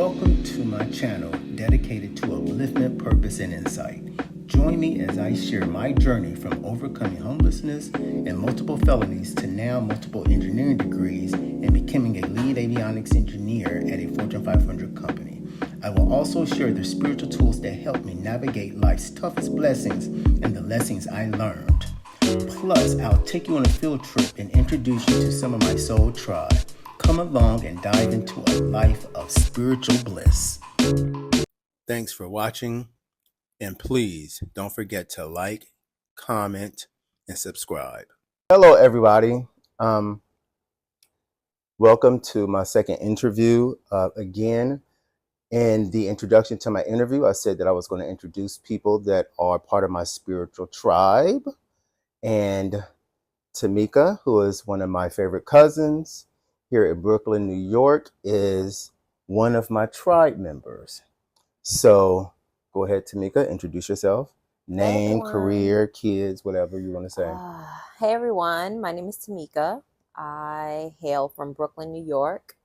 Welcome to my channel dedicated to upliftment, purpose, and insight. Join me as I share my journey from overcoming homelessness and multiple felonies to now multiple engineering degrees and becoming a lead avionics engineer at a Fortune 500 company. I will also share the spiritual tools that help me navigate life's toughest blessings and the lessons I learned. Plus, I'll take you on a field trip and introduce you to some of my soul tribe. Come along and dive into a life of spiritual bliss. Thanks for watching, and please don't forget to like, comment, and subscribe. Hello, everybody. Welcome to my second interview. Again, in the introduction to my interview, I said that I was going to introduce people that are part of my spiritual tribe. And Tamika, who is one of my favorite cousins here in Brooklyn, New York, is one of my tribe members. So go ahead, Tamika, introduce yourself. Name, career, kids, whatever you want to say. Hey everyone, my name is Tamika. I hail from Brooklyn, New York.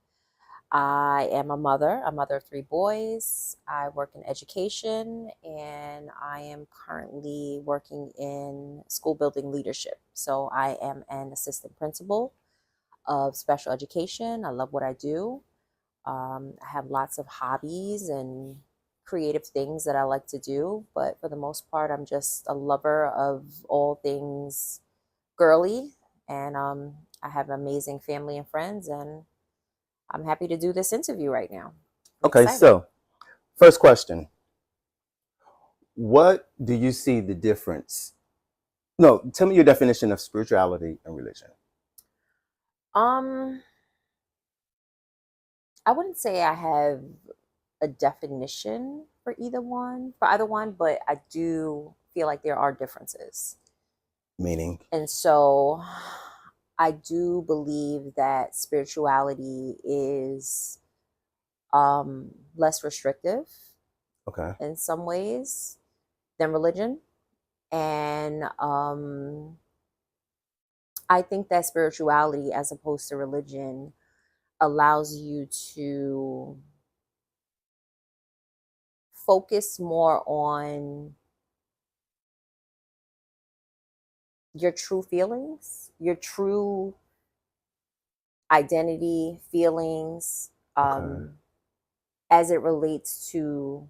I am a mother of 3 boys. I work in education, and I am currently working in school building leadership. So I am an assistant principal of special education. I love what I do. I have lots of hobbies and creative things that I like to do, but for the most part, I'm just a lover of all things girly, and I have amazing family and friends, and I'm happy to do this interview right now. Okay, so first question. What do you see the difference? No, tell me your definition of spirituality and religion. I wouldn't say I have a definition for either one, but I do feel like there are differences. Meaning? And so I do believe that spirituality is less restrictive, okay, in some ways than religion. And I think that spirituality, as opposed to religion, allows you to focus more on your true feelings, your true identity, feelings, as it relates to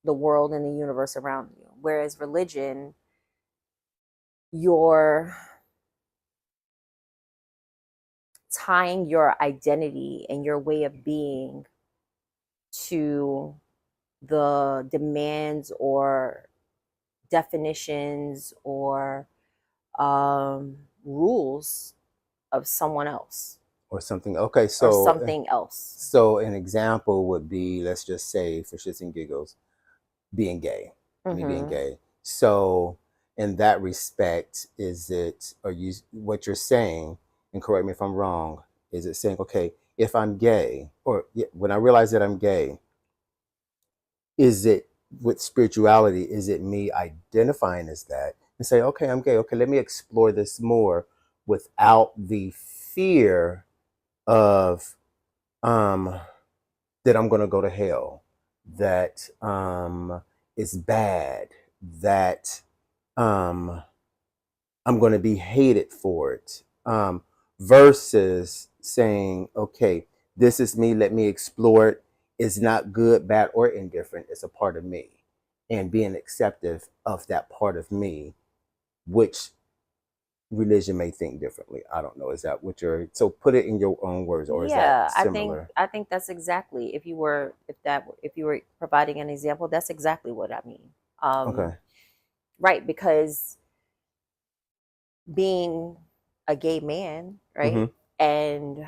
the world and the universe around you. Whereas religion, you're tying your identity and your way of being to the demands or definitions or rules of someone else. Or something. Okay, so or something else. So an example would be, let's just say, for shits and giggles, being gay. Me being gay. So in that respect, is it, or you, what you're saying, and correct me if I'm wrong, is it saying, okay, if I'm gay, or when I realize that I'm gay, is it, with spirituality, is it me identifying as that and say, okay, I'm gay, okay, let me explore this more without the fear of that I'm going to go to hell, that it's bad, that I'm going to be hated for it, versus saying, okay, this is me, let me explore it. It's not good, bad, or indifferent. It's a part of me, and being acceptive of that part of me, which religion may think differently. I don't know. Is that what you're, so put it in your own words, or is that similar? I think that's exactly, if you were providing an example, that's exactly what I mean. Okay. Right, because being a gay man, right, and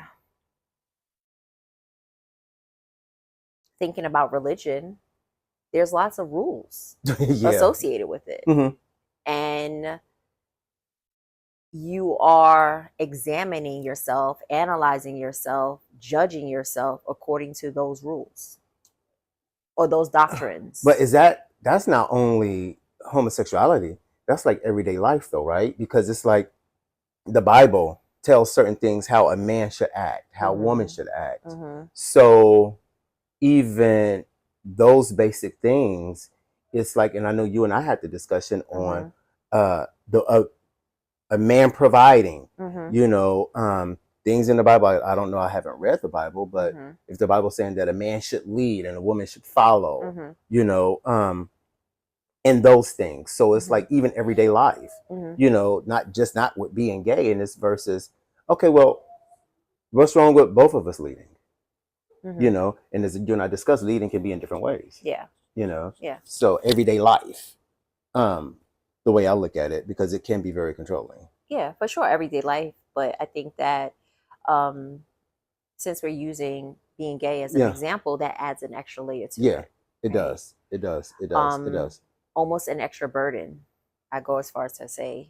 thinking about religion, there's lots of rules associated with it. And you are examining yourself, analyzing yourself, judging yourself according to those rules or those doctrines. But that's not only homosexuality, that's like everyday life though, right? Because it's like the Bible tells certain things, how a man should act, how a woman should act. So even those basic things, it's like, and I know you and I had the discussion on the a man providing, you know, things in the Bible. I don't know. I haven't read the Bible, but if the Bible's saying that a man should lead and a woman should follow, you know, and those things. So it's like even everyday life, you know, not with being gay in this versus, okay, well, what's wrong with both of us leading? You know, and as you and I discussed, leading can be in different ways. Yeah. You know. Yeah. So everyday life, the way I look at it, because it can be very controlling. Yeah, for sure, everyday life. But I think that since we're using being gay as an example, that adds an extra layer to it. It does. It does. It does. It does. Almost an extra burden. I go as far as to say.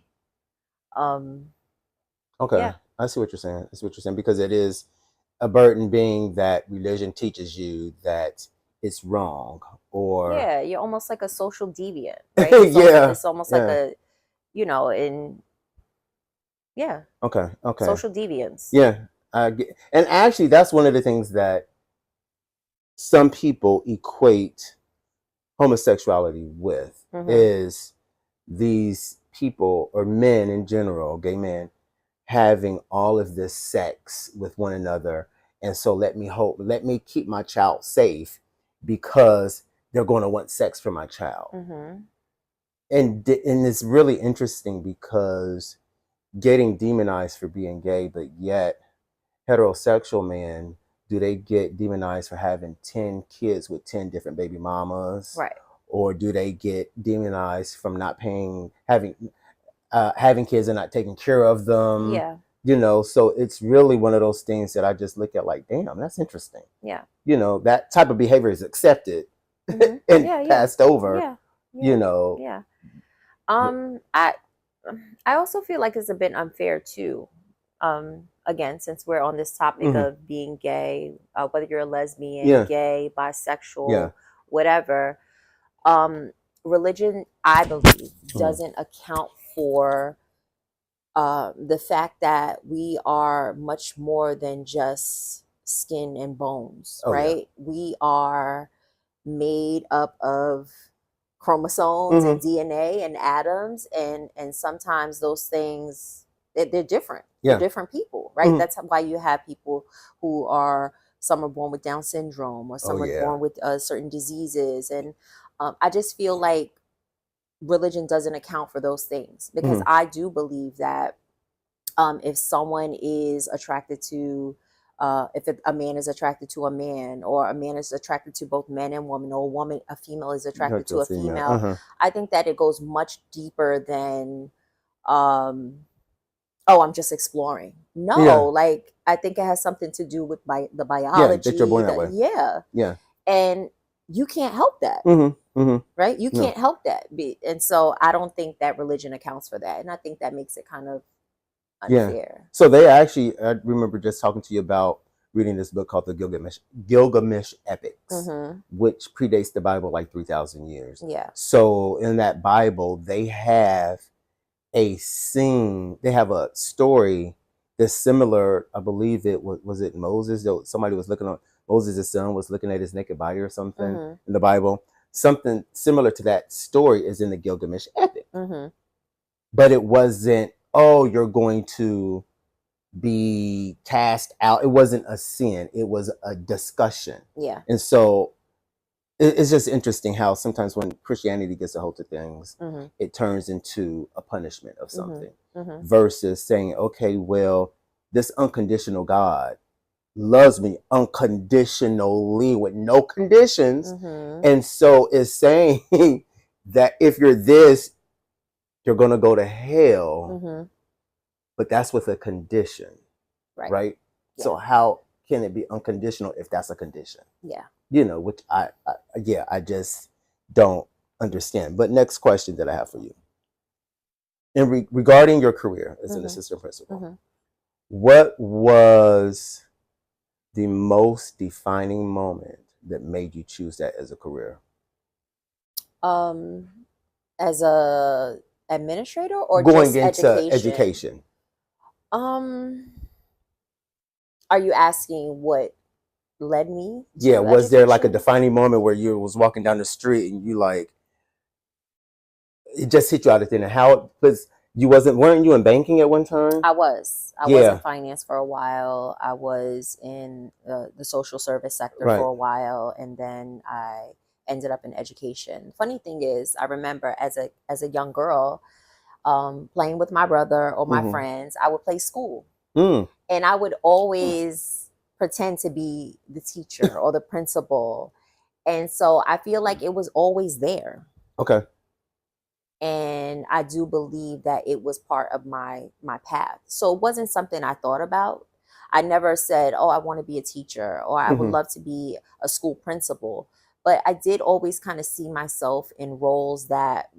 Okay. Yeah. I see what you're saying. I see what you're saying, because it is a burden, being that religion teaches you that it's wrong, or yeah, you're almost like a social deviant, right? It's almost like a, you know, okay, social deviance. Yeah, and actually that's one of the things that some people equate homosexuality with, is these people, or men in general, gay men, having all of this sex with one another, and so let me keep my child safe, because they're going to want sex from my child. And it's really interesting, because getting demonized for being gay, but yet heterosexual men, do they get demonized for having 10 kids with 10 different baby mamas? Right. Or do they get demonized from not having kids and not taking care of them? Yeah. You know, so it's really one of those things that I just look at like, damn, that's interesting. Yeah. You know, that type of behavior is accepted and passed over. Yeah. You know. Yeah. I also feel like it's a bit unfair too. Again, since we're on this topic of being gay, whether you're a lesbian, gay, bisexual, whatever, religion, I believe, doesn't account for the fact that we are much more than just skin and bones, right? We are made up of chromosomes and DNA and atoms, and sometimes those things, they're different. They're different people, right? That's why you have people who are, some are born with Down syndrome, or some are born with certain diseases, and I just feel like religion doesn't account for those things, because I do believe that if someone is attracted to if a man is attracted to a man, or a man is attracted to both men and women, or a female is attracted to a female, I think that it goes much deeper than I'm just exploring. No, like, I think it has something to do with the biology. That you're born that way. Yeah. And you can't help that. Right? You can't help that. And so I don't think that religion accounts for that. And I think that makes it kind of unfair. Yeah. So they actually, I remember just talking to you about reading this book called the Gilgamesh Epics, which predates the Bible like 3,000 years. Yeah. So in that Bible, they have a story that's similar. I believe it was it Moses? Somebody was looking on, Moses' son was looking at his naked body or something in the Bible. Something similar to that story is in the Gilgamesh Epic. But it wasn't, oh, you're going to be cast out. It wasn't a sin. It was a discussion. Yeah. And so it's just interesting how sometimes when Christianity gets a hold of things, it turns into a punishment of something versus saying, okay, well, this unconditional God loves me unconditionally with no conditions. And so it's saying that if you're this, you're going to go to hell, but that's with a condition, right? Yeah. So how can it be unconditional if that's a condition? Yeah. You know, which I just don't understand. But next question that I have for you. Regarding your career as an assistant principal, what was the most defining moment that made you choose that as a career? As a administrator, or going just into education? Are you asking what led me Yeah, to was there like a education. defining moment where you was walking down the street and you like it just hit you out of thin air? How because you weren't you in banking at one time? I was in Yeah, finance for a while. I was in the social service sector for right. a while, and then I ended up in education. Funny thing is, I remember as a young girl, playing with my brother or my Mm-hmm. friends, I would play school, Mm. and I would always pretend to be the teacher or the principal, and so I feel like it was always there. Okay. And I do believe that it was part of my path. So it wasn't something I thought about. I never said, "Oh, I want to be a teacher," or "I would Mm-hmm. love to be a school principal." But I did always kind of see myself in roles that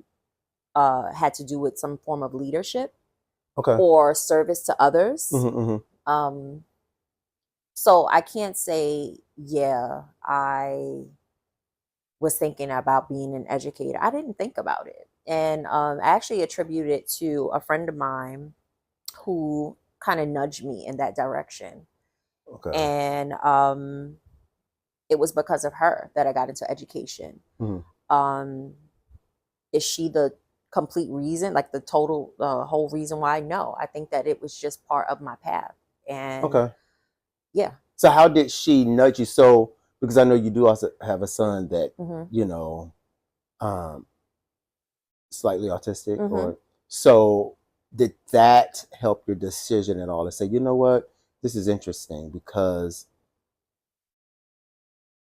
had to do with some form of leadership Okay. or service to others. Mm-hmm, mm-hmm. Um, so I can't say, yeah, I was thinking about being an educator. I didn't think about it. And I actually attribute it to a friend of mine who kind of nudged me in that direction. Okay. And it was because of her that I got into education. Mm-hmm. Um, is she the complete reason, like the total, whole reason why? No, I think that it was just part of my path. And Okay. yeah. So how did she nudge you? So because I know you do also have a son that Mm-hmm. you know um, slightly autistic, Mm-hmm. or so did that help your decision at all to say, you know what, this is interesting because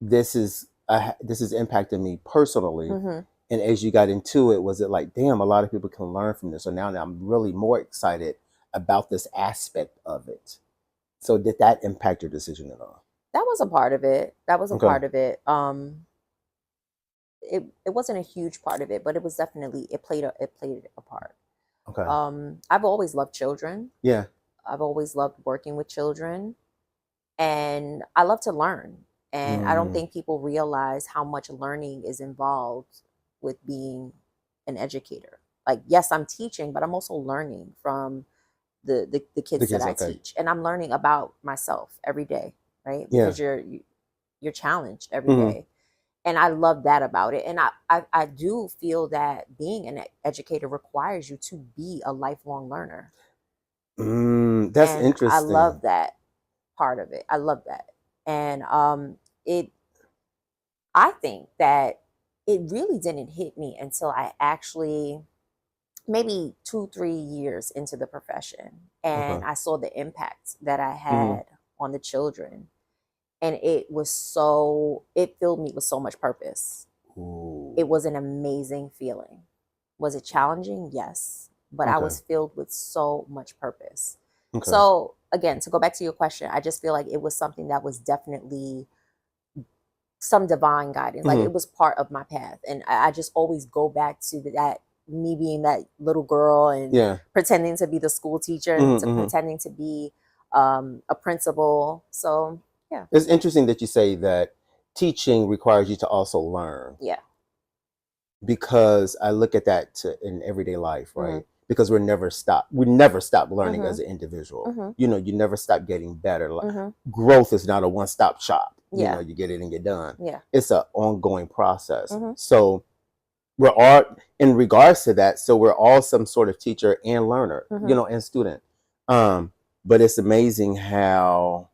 this is impacting me personally. Mm-hmm. And as you got into it, was it like, damn, a lot of people can learn from this? So now I'm really more excited about this aspect of it. So did that impact your decision at all? That was a part of it. That was a Okay. part of it. It wasn't a huge part of it, but it was definitely it played a part. Okay. I've always loved children. Yeah. I've always loved working with children, and I love to learn. And I don't Mm, think people realize how much learning is involved with being an educator. Like, yes, I'm teaching, but I'm also learning from the the kids that kids. I Okay. teach, and I'm learning about myself every day, right? Yeah. Because you're challenged every Hmm. day, and I love that about it. And I do feel that being an educator requires you to be a lifelong learner, That's and I interesting. love that part of it. I love that. And it I think that it really didn't hit me until I actually, maybe 2-3 years into the profession, and Okay. I saw the impact that I Hmm. had on the children. And it filled me with so much purpose. It Ooh. was an amazing feeling. Was it challenging? Yes. But I Okay. was filled with so much purpose. Okay. So, again, to go back to your question, I just feel like it was something that was definitely some divine guidance. Like, Hmm. it was part of my path. And I just always go back to that, me being that little girl and Yeah. pretending to be the school teacher and Hmm. to Hmm. pretending to be a principal. So, yeah. It's interesting that you say that teaching requires you to also learn, Yeah. because I look at that in everyday life, Mm-hmm. right? Because we never stop learning Mm-hmm. as an individual. Mm-hmm. You know, you never stop getting better. Mm-hmm. Growth is not a one stop shop. You know, Yeah. you get it and you're done. Yeah. It's an ongoing process. Mm-hmm. So we're all, in regards to that, so we're all some sort of teacher and learner, Mm-hmm. and student. Um, but it's amazing how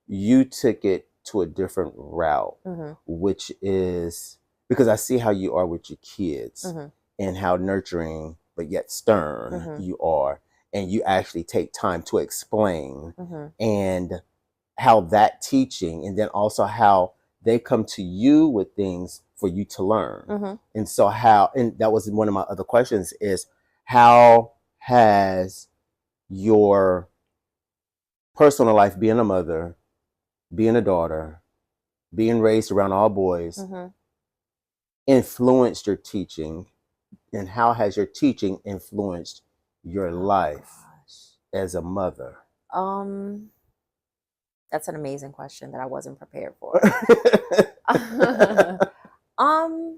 you took it to a different route, Mm-hmm. which is because I see how you are with your kids Mm-hmm. and how nurturing but yet stern Mm-hmm. you are. And you actually take time to explain, Mm-hmm. and how that teaching, and then also how they come to you with things for you to learn. Mm-hmm. And so, and that was one of my other questions, is how has your personal life, being a mother, being a daughter, being raised around all boys, Mm-hmm. influenced your teaching, and how has your teaching influenced your Oh life gosh. as a mother? Um, that's an amazing question that I wasn't prepared for. um,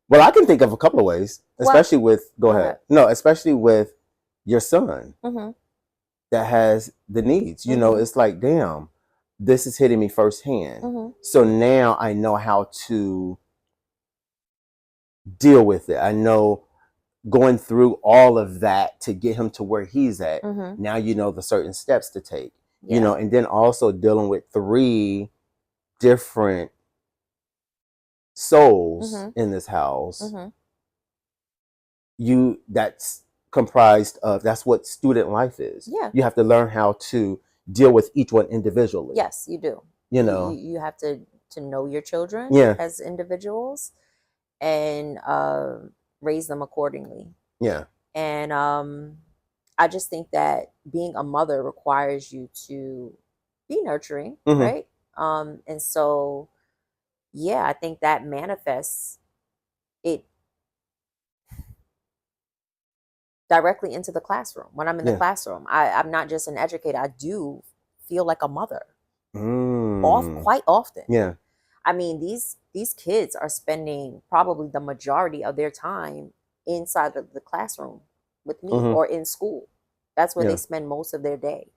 Well, I can think of a couple of ways, well, especially with, go go ahead. ahead. No, especially with your son Mm-hmm. that has the needs. Mm-hmm. It's like, damn, this is hitting me firsthand. Mm-hmm. So now I know how to deal with it. I know going through all of that to get him to where he's at. Mm-hmm. Now you know the certain steps to take, Yeah. you know, and then also dealing with 3 different souls Mm-hmm. in this house. Mm-hmm. That's comprised of, that's what student life is. Yeah. You have to learn how to deal with each one individually. Yes, you do. You know, you have to know your children as individuals and raise them accordingly. Yeah. And I just think that being a mother requires you to be nurturing, Mm-hmm. right? And so, yeah, I think that manifests it directly into the classroom. When I'm in the classroom, I'm not just an educator. I do feel like a mother, quite often. Yeah. I mean, these kids are spending probably the majority of their time inside of the classroom with me or in school. That's where they spend most of their day.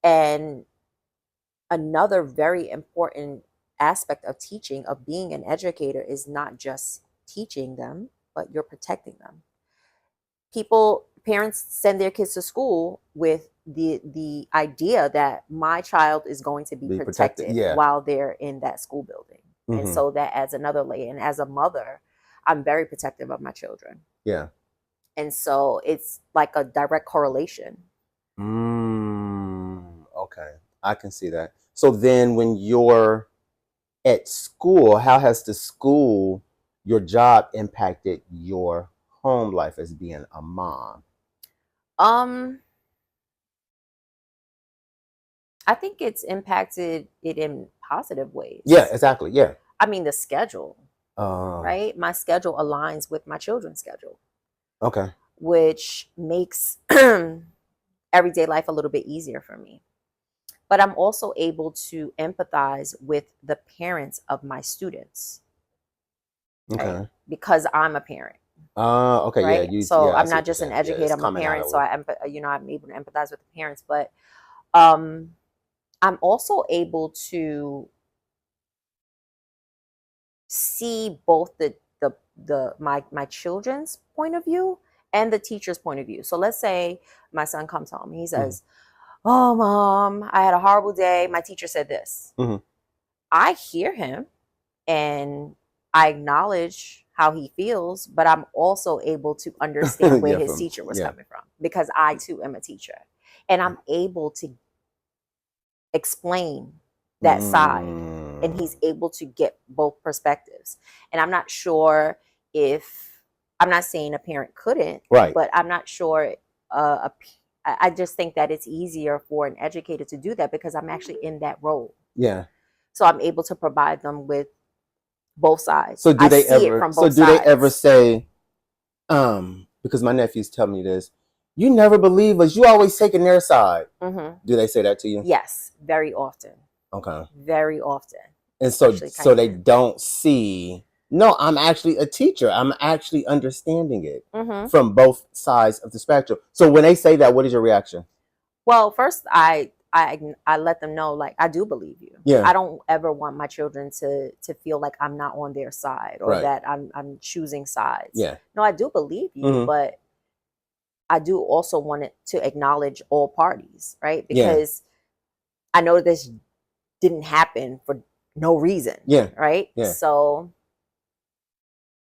And another very important aspect of teaching, of being an educator, is not just teaching them, but you're protecting them. Parents send their kids to school with the idea that my child is going to be protected while they're in that school building. And so that adds another layer. And as a mother, I'm very protective of my children. Yeah. And so it's like a direct correlation. Okay. I can see that. So then when you're at school, how has your job impacted your home life as being a mom? I think it's impacted it in positive ways. Yeah, exactly. Yeah. I mean, the schedule, right? My schedule aligns with my children's schedule. Okay. Which makes everyday life a little bit easier for me. But I'm also able to empathize with the parents of my students. Okay. Right? Because I'm a parent. Okay. Right? Yeah. So I'm not just an educator, I'm a parent. So I'm able to empathize with the parents. But I'm also able to see both my children's point of view and the teacher's point of view. So let's say my son comes home. He says, "Oh, Mom, I had a horrible day. My teacher said this." I hear him and I acknowledge how he feels, but I'm also able to understand where his teacher was coming from, because I too am a teacher, and I'm able to explain that side, and he's able to get both perspectives. And I'm not sure if, I'm not saying a parent couldn't, right, but I'm not sure I just think that it's easier for an educator to do that because I'm actually in that role. Yeah. So I'm able to provide them with both sides. So do they ever say, because my nephews tell me this, you never believe us, you always taking their side. Do they say that to you? Yes, very often. Okay. Very often. And so they don't see, no, I'm actually a teacher. I'm actually understanding it from both sides of the spectrum. So when they say that, what is your reaction? Well, first I let them know, like, I do believe you. Yeah. I don't ever want my children to feel like I'm not on their side, or that I'm choosing sides. Yeah. No, I do believe you, but I do also want it to acknowledge all parties, right? Because I know this didn't happen for no reason. Yeah. Right? Yeah. So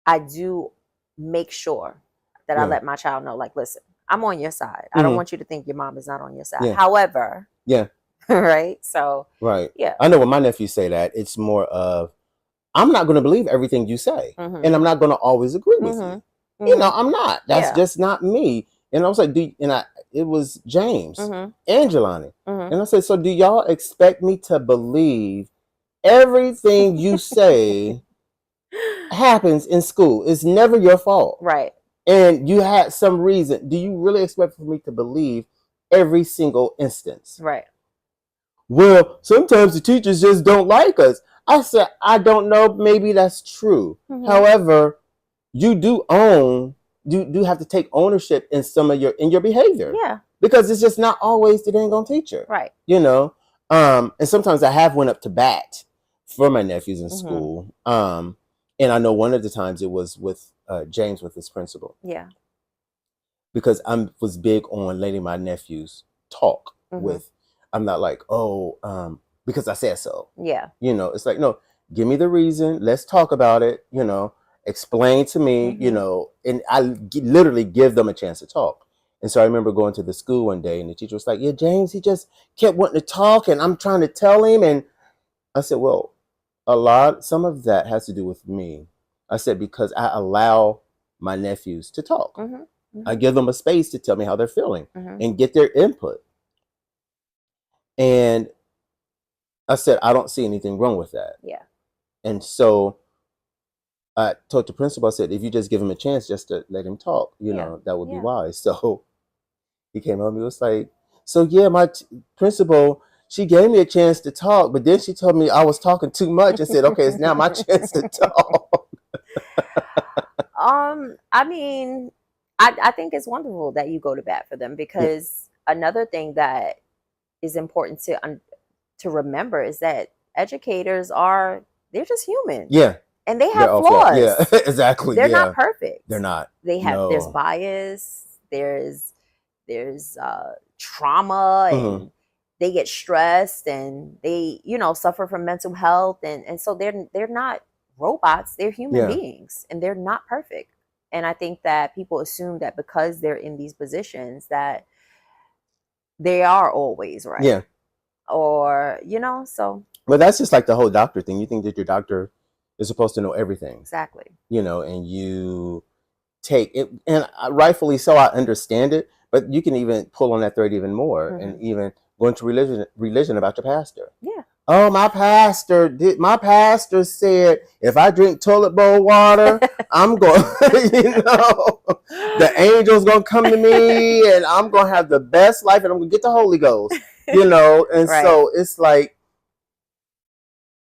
I do make sure that I let my child know, like, listen, I'm on your side. I don't want you to think your mom is not on your side. However, right? So, yeah. I know when my nephews say that, it's more of, I'm not going to believe everything you say, and I'm not going to always agree with you. You know, I'm not. That's just not me. And I was like, it was James and Jelani. And I said, so do y'all expect me to believe everything you say happens in school? It's never your fault. Right. And you had some reason. Do you really expect for me to believe every single instance? Right. Well, sometimes the teachers just don't like us. I said, I don't know. Maybe that's true. However, you do have to take ownership in your behavior. Yeah. Because it's just not always the dang on teacher. Right. You know, And sometimes I have went up to bat for my nephews in Mhm. school. And I know one of the times it was with James, with his principal, Yeah. because I was big on letting my nephews talk Mhm. with. I'm not like, oh, because I said so. Yeah. It's like, no, give me the reason. Let's talk about it. Explain to me. Mhm. And I literally give them a chance to talk. And so I remember going to the school one day, and the teacher was like, "Yeah, James, he just kept wanting to talk, and I'm trying to tell him." And I said, "Well, some of that has to do with me." I said, because I allow my nephews to talk. Mhm. I Mhm. give them a space to tell me how they're feeling Mhm. and get their input. And I said, I don't see anything wrong with that. Yeah. And so I told the principal, I said, if you just give him a chance just to let him talk, Yeah. that would be Yeah. wise. So he came up and he was like, so yeah, my principal, she gave me a chance to talk, but then she told me I was talking too much and said, okay, it's now my chance to talk. I mean, I think it's wonderful that you go to bat for them, Yeah. because another thing that is important to remember is that educators they're just human, Yeah. and they They're have all flawed. Yeah, flaws. exactly. They're not Yeah. perfect. They're not. There's No. bias, there's trauma, Hmm. and they get stressed, and they suffer from mental health, and so they're not robots. They're human Yeah. beings, and they're not perfect. And I think that people assume that because they're in these positions that they are always right, Yeah. or so But that's just like the whole doctor thing. You think that your doctor is supposed to know everything, exactly. and you take it, and rightfully so. I understand it, but you can even pull on that thread even more, and Hmm. even go into religion about your pastor. Yeah. Oh, my pastor said if I drink toilet bowl water, I'm going, the angel's gonna come to me, and I'm gonna have the best life, and I'm gonna get the Holy Ghost. And Right. so it's like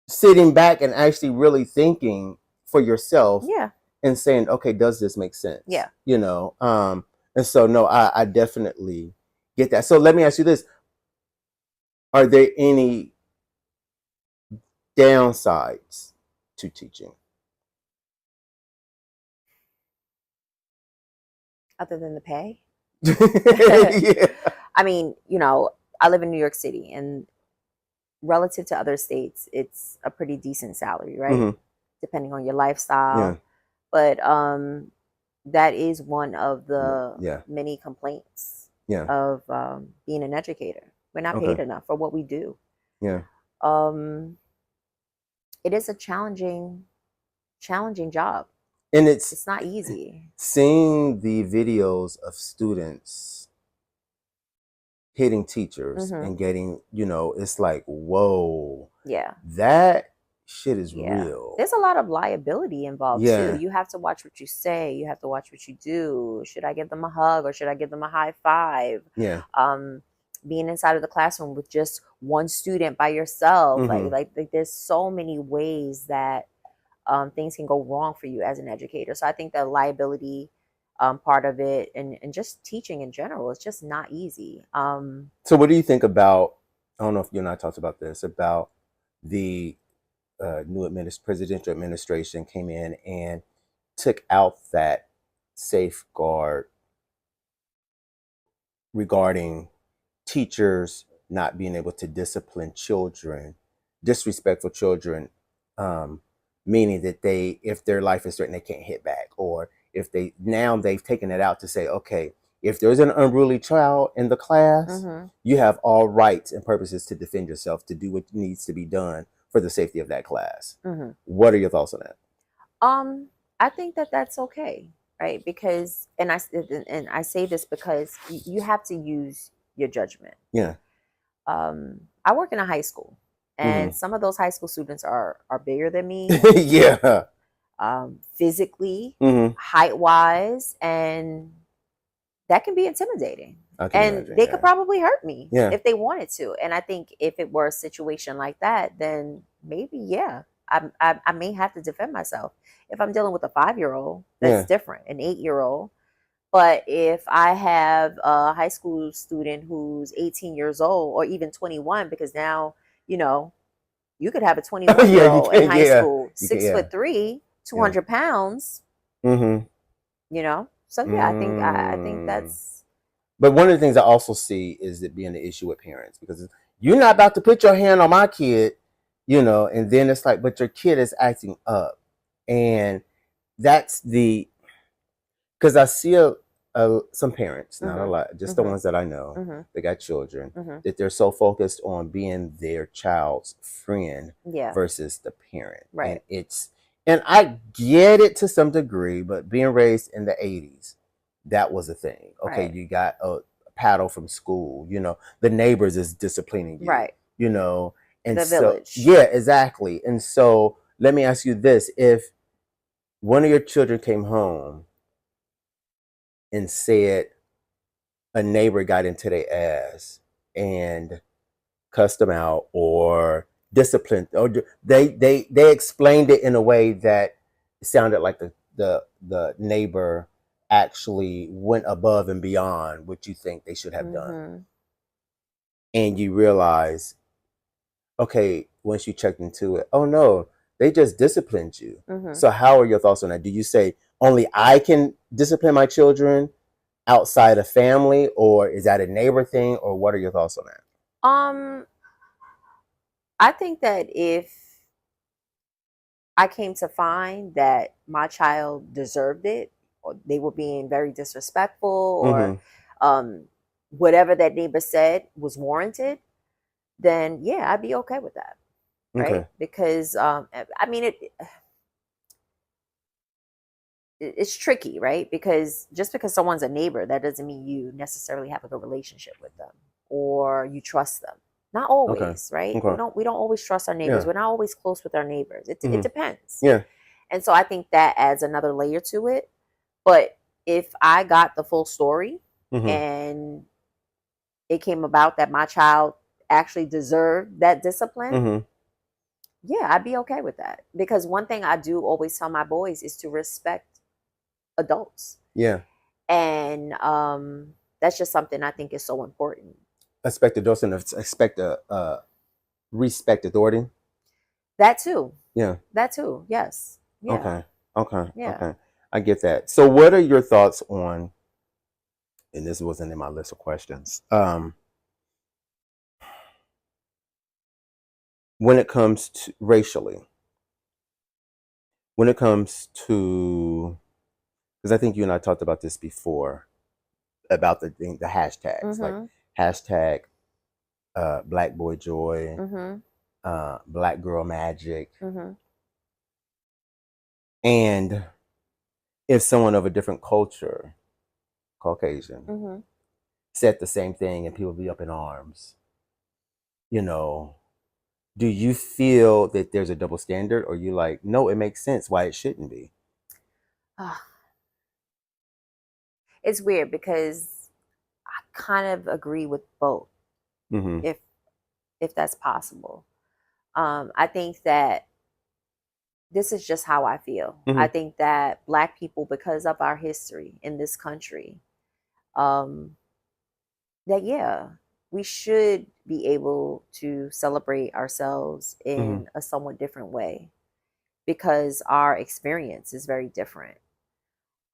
sitting back and actually really thinking for yourself Yeah. and saying, okay, does this make sense? Yeah. And so no, I definitely get that. So let me ask you this: are there any downsides to teaching? Other than the pay. Yeah. I mean, I live in New York City, and relative to other states, it's a pretty decent salary, right? Hmm. Depending on your lifestyle. Yeah. But that is one of the Yeah. many complaints Yeah. of being an educator. We're not paid Okay. enough for what we do. Yeah. Um, it is a challenging job. And it's It's not easy. seeing the videos of students hitting teachers Hmm. and getting, it's like, whoa, Yeah. that shit is Yeah. real. There's a lot of liability involved too. Yeah. You have to watch what you say. You have to watch what you do. Should I give them a hug, or should I give them a high five? Yeah. Um, Being inside of the classroom with just one student by yourself, Hmm. like there's so many ways that things can go wrong for you as an educator. So I think the liability part of it, and just teaching in general, is just not easy. So what do you think about, I don't know if you and I talked about this, about the new presidential administration came in and took out that safeguard regarding teachers not being able to discipline children, disrespectful children, meaning that if their life is threatened, they can't hit back, or if they've taken it out to say, okay, if there's an unruly child in the class, Hmm. you have all rights and purposes to defend yourself, to do what needs to be done for the safety of that class. Hmm. What are your thoughts on that? I think that that's okay, right? Because, and I say this because you have to use your judgment. Yeah. I work in a high school, Hmm. and some of those high school students are bigger than me, Yeah. physically, Hmm. height wise, and that can be intimidating. I can And imagine. they could Yeah. probably hurt me Yeah. if they wanted to. And I think if it were a situation like that, then maybe, yeah, I may have to defend myself. If I'm dealing with a 5-year-old, that's Yeah. different. An 8-year-old, But if I have a high school student who's 18 years old or even 21, because now, you know, you could have a 21 Yeah, year you old in can. high Yeah, school, you can. six Yeah, foot three, two yeah. hundred pounds, Mm-hmm. you know? So yeah, I think that's But one of the things I also see is it being an issue with parents because you're not about to put your hand on my kid, and then it's like, but your kid is acting up, and that's the because I see some parents, not a mhm. lot, just the Mhm. ones that I know Mhm. that got children, Mhm. that they're so focused on being their child's friend Yeah. versus the parent. Right. And I get it to some degree, but being raised in the 80s, that was a thing. Okay, Right. you got a paddle from school, the neighbors is disciplining you, Right. and The so, village. yeah, exactly. And so, let me ask you this: if one of your children came home and said a neighbor got into their ass and cussed them out or disciplined, or they explained it in a way that it sounded like the neighbor actually went above and beyond what you think they should have done, Mhm. and you realize, okay, once you checked into it, oh no, they just disciplined you. Mhm. So how are your thoughts on that? Do you say only I can discipline my children outside of family, or is that a neighbor thing, or what are your thoughts on that? Um I think that if I came to find that my child deserved it, or they were being very disrespectful, or Mm-hmm. um, whatever that neighbor said was warranted, then yeah, I'd be okay with that, right? Okay. Because I mean, it's tricky, right? Because just because someone's a neighbor, that doesn't mean you necessarily have a good relationship with them or you trust them. Not Okay. always, right? We Okay. don't always trust our neighbors. Yeah. We're not always close with our neighbors. It Mm-hmm. depends. Yeah. And so I think that adds another layer to it. But if I got the full story Mm-hmm. and it came about that my child actually deserved that discipline, Mm-hmm. yeah, I'd be okay with that. Because one thing I do always tell my boys is to respect adults. Yeah. And that's just something I think is so important. Expect the docent expect a respect authority. That too. Yeah. That too. Yes. Yeah. Okay. Okay. Yeah. Okay. I get that. So what are your thoughts on, and this wasn't in my list of questions, when it comes to racially, when it comes to, because I think you and I talked about this before about the hashtags, like Mhm. hashtag Black Boy Joy, Mhm. Black Girl Magic, Mhm. and if someone of a different culture, Caucasian, Mhm. said the same thing and people be up in arms, you know, do you feel that there's a double standard, or you like, no, it makes sense why it shouldn't be? Ah, it's weird because I kind of agree with both, Mm-hmm. if that's possible. I think that this is just how I feel. I Mm-hmm. think that Black people, because of our history in this country, um, that yeah, we should be able to celebrate ourselves Mm-hmm. in a somewhat different way because our experience is very different.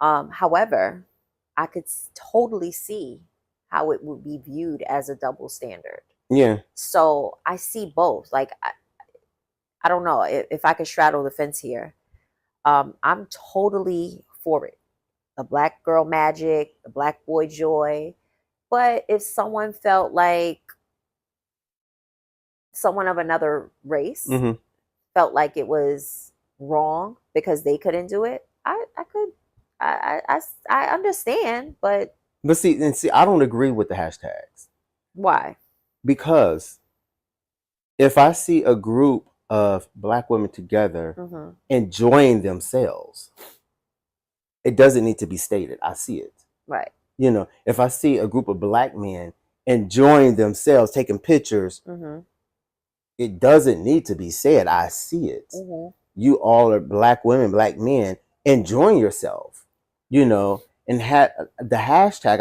However, I could totally see how it would be viewed as a double standard. Yeah. So I see both. Like I don't know if I could straddle the fence here. I'm totally for it. The black girl magic, the black boy joy. But if someone felt like someone of another race Mm-hmm. felt like it was wrong because they couldn't do it, I could, I understand, but But see, I don't agree with the hashtags why? because if I see a group of Black women together Hmm. enjoying themselves, it doesn't need to be stated. I see it. Right. If I see a group of Black men enjoying themselves, taking pictures, Hmm. it doesn't need to be said. I see it. Hmm. You all are Black women, Black men enjoying yourself, you know. and had the hashtag,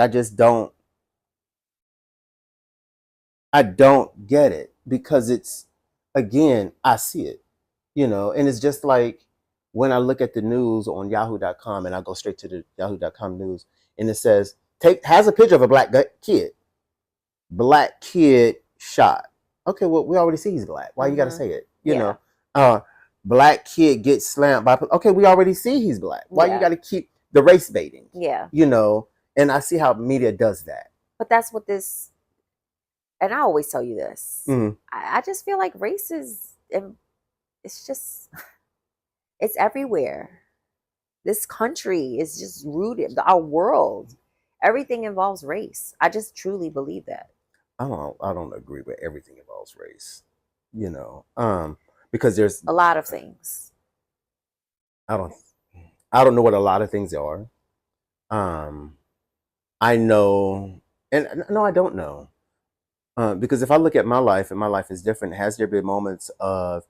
I don't get it, because it's, again, I see it, and it's just like when I look at the news on yahoo.com, and I go straight to the yahoo.com news, and it says, has a picture of a black kid shot. Okay, well, we already see he's black. Why you got to say it? Uh, black kid gets slammed by. Okay, we already see he's black. Why you got to keep the race baiting? Yeah. And I see how media does that. But that's what this, and I always tell you this. Mhm. I just feel like race is, it's just, it's everywhere. This country is just rooted, our world, everything involves race. I just truly believe that. I don't agree with everything involves race, because there's a lot of things. I don't know what a lot of things are. I know, and no, I don't know, because if I look at my life, and my life is different, has there been moments of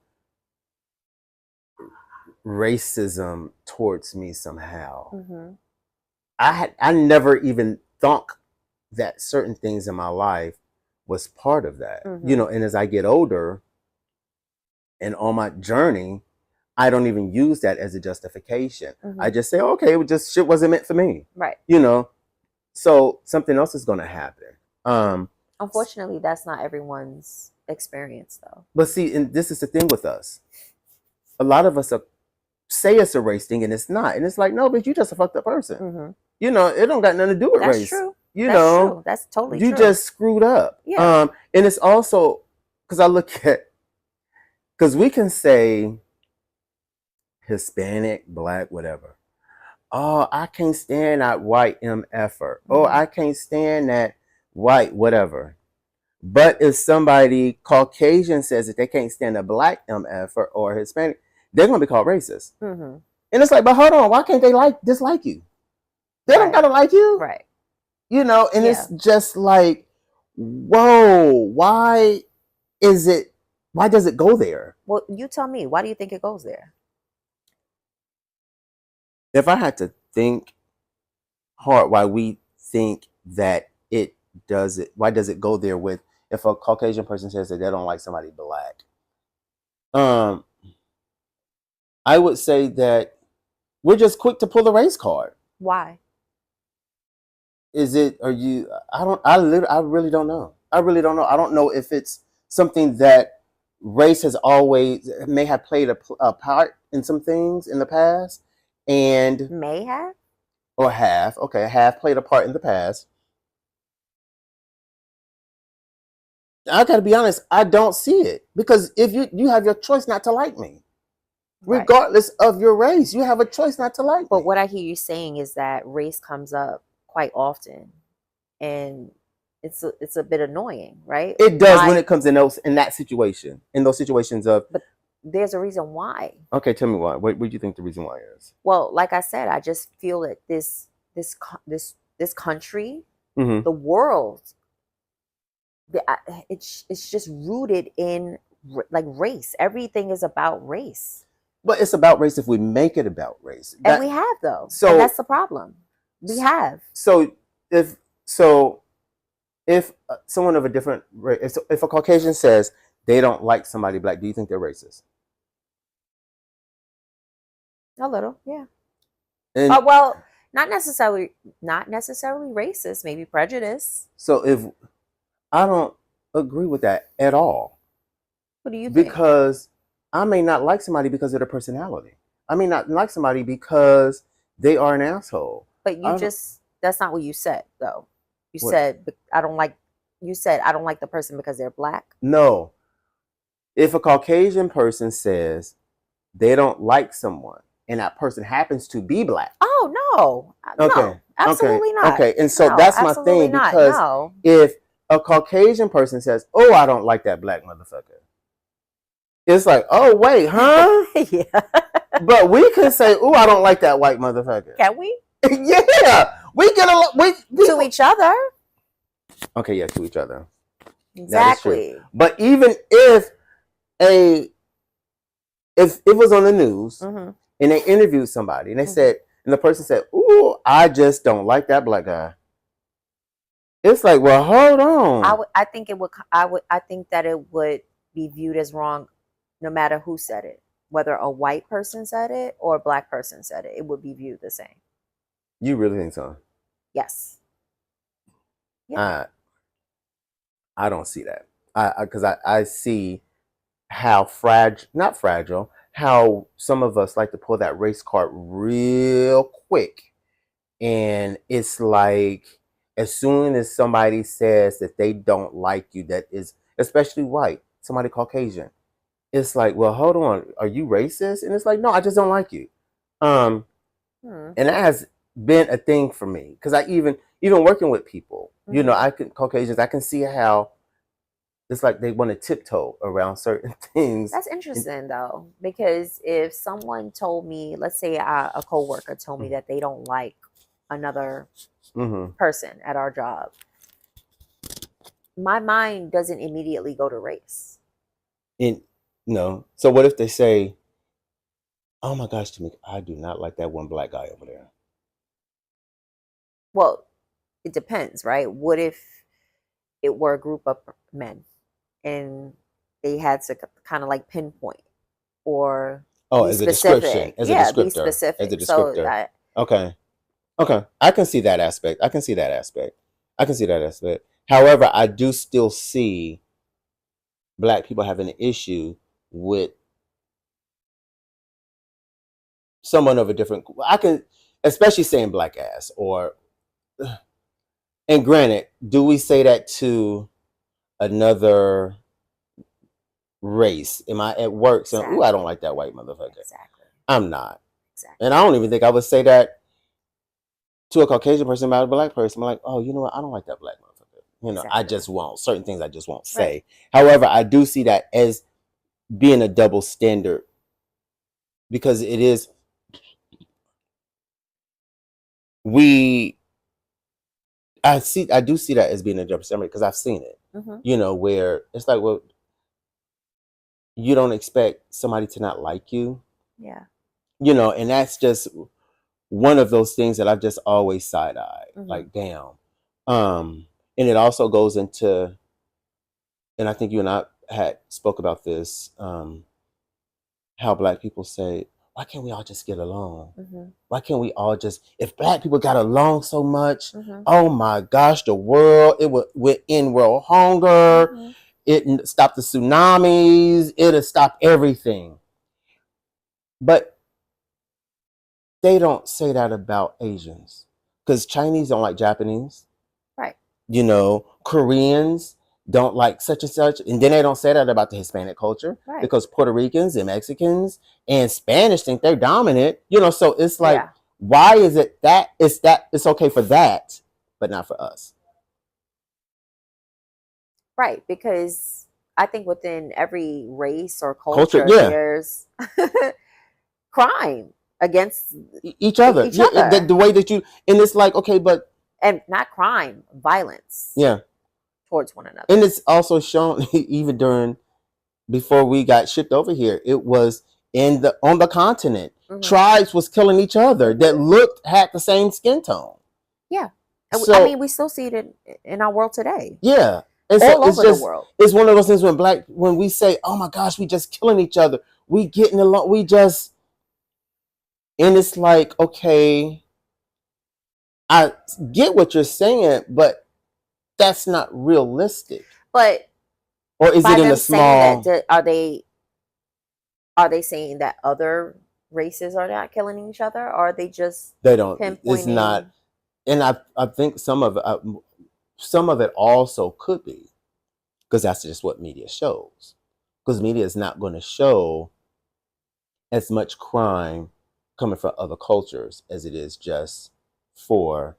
racism towards me somehow? Mm-hmm. I never even thought that certain things in my life was part of that. Mm-hmm. And as I get older and on my journey, I don't even use that as a justification. Mm-hmm. I just say, okay, shit wasn't meant for me. Right. So something else is going to happen. Unfortunately, that's not everyone's experience, though. But see, and this is the thing with us. A lot of us say it's a race thing, and it's not. And it's like, no, but you just a fucked up person. Mm-hmm. It don't got nothing to do with That's race. True. That's true. That's totally true. You just screwed up. Yeah. And it's also, because we can say Hispanic, black, whatever. Oh, I can't stand that white MFer. Mm-hmm. Oh, I can't stand that white whatever. But if somebody Caucasian says that they can't stand a black MFer or Hispanic, they're going to be called racist. Mm-hmm. And it's like, but hold on, why can't they dislike you? They don't gotta like you, right? And it's just like, whoa, why does it go there? Well, you tell me, why do you think it goes there? If I had to think hard why we think that it does it, why does it go there with, if a Caucasian person says that they don't like somebody black? I would say that we're just quick to pull the race card. Why? I really don't know. I don't know if it's something that race may have played a part in some things in the past, and may have, or have played a part in the past. I gotta be honest, I don't see it, because if you have your choice not to like me, regardless of your race, you have a choice not to like me. But what I hear you saying is that race comes up quite often, and it's a bit annoying, right? It does when it comes in that situation, in those situations of. But there's a reason why. Okay, tell me why. What do you think the reason why is? Well, like I said, I just feel that this country, mm-hmm. the world, it's just rooted in like race. Everything is about race. But it's about race if we make it about race. And we have, though. So and that's the problem. We have. So if someone of a different race, if a Caucasian says they don't like somebody black, do you think they're racist? A little, yeah. Well, not necessarily racist, maybe prejudice. So if I don't agree with that at all. What do you think? Because I may not like somebody because of their personality. I may not like somebody because they are an asshole. But that's not what you said, though. You said I don't like the person because they're black. No. If a Caucasian person says they don't like someone and that person happens to be black. Oh, no. Okay. No, absolutely not. Okay. And so that's my thing, because if a Caucasian person says, oh, I don't like that black motherfucker, it's like, oh, wait, huh? Yeah. But we can say, oh, I don't like that white motherfucker. Can we? Yeah. We get to each other. Okay, yeah, to each other. Exactly. But even if it was on the news, mm-hmm. and they interviewed somebody and they said and the person said, "Ooh, I just don't like that black guy." It's like, well, hold on. I think it would. I think that it would be viewed as wrong, no matter who said it. Whether a white person said it or a black person said it, it would be viewed the same. You really think so? Yes. Yeah. I don't see that. Because I see how not fragile, how some of us like to pull that race card real quick. And it's like, as soon as somebody says that they don't like you, that is, especially white, somebody Caucasian, it's like, well, hold on, are you racist? And it's like, no, I just don't like you. And that has been a thing for me. Because I even working with people, Caucasians, I can see how it's like they want to tiptoe around certain things. That's interesting, though, because if someone told me, let's say a coworker told me that they don't like another person at our job, my mind doesn't immediately go to race. No. So what if they say, "Oh my gosh, Tamika, I do not like that one black guy over there"? Well, it depends, right? What if it were a group of men and they had to kind of like pinpoint or be as specific? a Yeah, be descriptor, specific. as a descriptor. So Okay, I can see that aspect. I can see that aspect. However, I do still see black people having an issue with someone of a different. I can, especially saying black ass or. And granted, do we say that to another race? Am I at work saying, "Ooh, I don't like that white motherfucker"? Exactly. I'm not. Exactly. And I don't even think I would say that to a Caucasian person about a black person. I'm like, "Oh, you know what? I don't like that black motherfucker." Exactly. I just won't. Certain things I just won't say. However, I do see that as being a double standard because it is. I do see that as being a double standard because I've seen it. Where it's like, well, you don't expect somebody to not like you. Yeah. And that's just one of those things that I've just always side-eyed. Like, damn. And it also goes into, and I think you and I had spoke about this, how black people say, why can't we all just get along? Why can't we all just, if black people got along so much, oh my gosh, the world, would end world hunger, it stopped the tsunamis, it'll stop everything. But they don't say that about Asians because Chinese don't like Japanese. Right. Koreans don't like such and such. And then they don't say that about the Hispanic culture because Puerto Ricans and Mexicans and Spanish think they're dominant. So it's like, why is it that it's okay for that, but not for us? Right. Because I think within every race or culture there's crime against each other. The way that and it's like, okay, but. And not crime, violence. Yeah. Towards one another. And it's also shown even before we got shipped over here, it was on the continent. Tribes was killing each other that had the same skin tone. Yeah. So, we still see it in our world today. Yeah. And all over the world. It's one of those things when we say, oh my gosh, we just killing each other. We getting along. And it's like, okay, I get what you're saying, but that's not realistic. But or is it in a small? Are they saying that other races are not killing each other, or are they just they don't? It's not, and I think some of it also could be because that's just what media shows. Because media is not going to show as much crime coming from other cultures as it is just for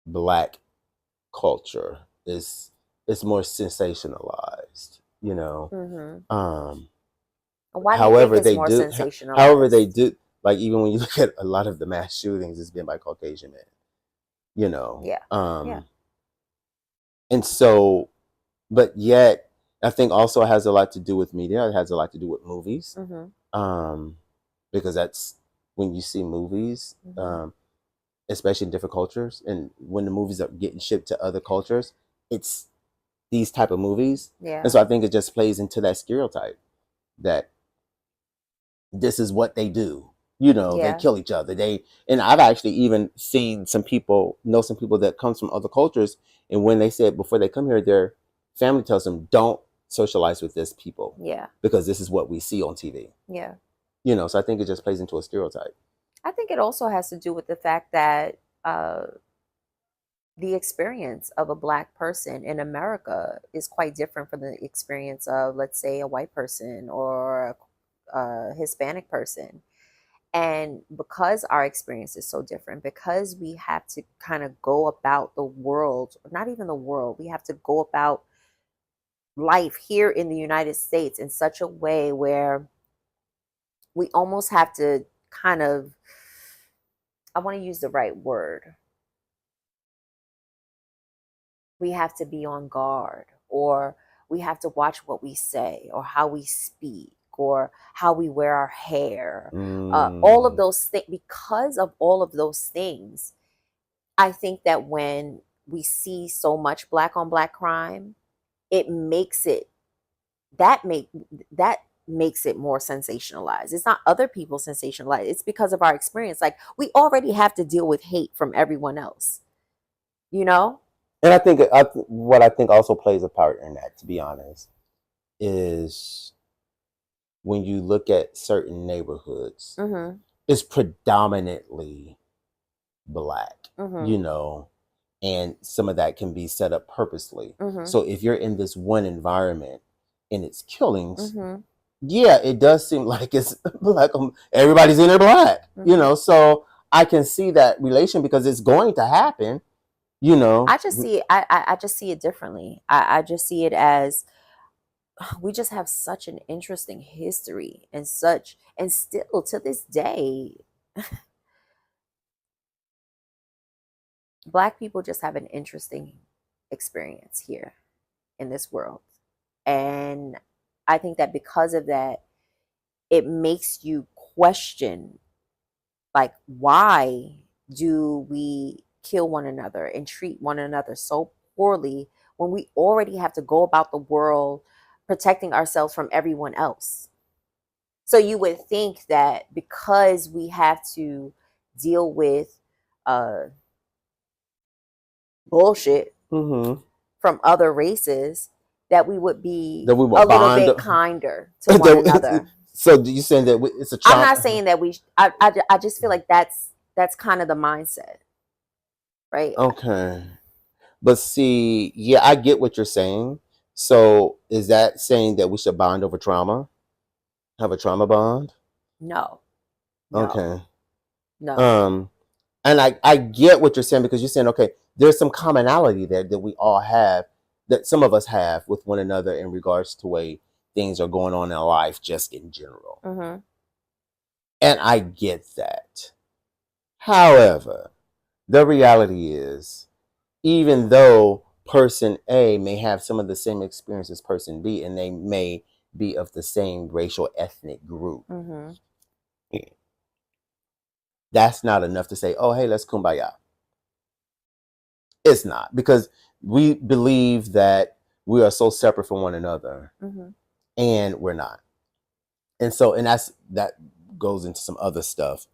black culture. It's more sensationalized, Why however they do sensationalized? However they do, like even when you look at a lot of the mass shootings, it's been by Caucasian men. Yeah. And so, but yet I think also has a lot to do with media. It has a lot to do with movies. Because that's when you see movies, Mm-hmm. especially in different cultures, and when the movies are getting shipped to other cultures, it's these type of movies. And Yeah. so I think it just plays into that stereotype that this is what they do. They Yeah. kill each other. And I've actually even seen some people, know some people that comes from other cultures, and when they said before they come here, their family tells them don't socialize with this people Yeah. because this is what we see on TV. Yeah. So I think it just plays into a stereotype. I think it also has to do with the fact that the experience of a black person in America is quite different from the experience of, let's say, a white person or a Hispanic person. And because our experience is so different, because we have to kind of go about the world, not even the world, we have to go about life here in the United States in such a way where we almost have to kind of, I want to use the right word, we have to be on guard, or we have to watch what we say or how we speak or how we wear our hair. All of Mm. those things, because of all of those things, I think that when we see so much black on black crime, it makes it that make that makes it more sensationalized. It's not other people sensationalized. It's because of our experience. Like, we already have to deal with hate from everyone else, you know? And I think what I think also plays a part in that, to be honest, is when you look at certain neighborhoods, Mm-hmm. it's predominantly black, Mm-hmm. and some of that can be set up purposely. Mm-hmm. So if you're in this one environment and it's killings, Mm-hmm. yeah, it does seem like it's black. Everybody's in there black, Mm-hmm. So I can see that relation because it's going to happen, you know. I just see it. I just see it differently. I just see it as we just have such an interesting history and such, and still to this day, black people just have an interesting experience here in this world. And I think that because of that, it makes you question, like, why do we kill one another and treat one another so poorly when we already have to go about the world protecting ourselves from everyone else? So you would think that because we have to deal with uh, bullshit Mm-hmm. from other races, that we would be That we will a little bond. bit kinder to one another. So you saying that it's a I'm not trauma? saying that we. I just feel like that's kind of the mindset, right? Okay, but see, yeah, I get what you're saying. So is that saying that we should bond over trauma? Have a trauma bond? No, no, Okay. no. Um, and I get what you're saying because you're saying, okay, there's some commonality there that we all have, that some of us have with one another in regards to way things are going on in life, just in general. Mm-hmm. And I get that. However, the reality is, even though person A may have some of the same experience as person B, and they may be of the same racial ethnic group, Mm-hmm. that's not enough to say, oh, hey, let's kumbaya. It's not, because we believe that we are so separate from one another, Mm-hmm. and we're not. And so, and that goes into some other stuff.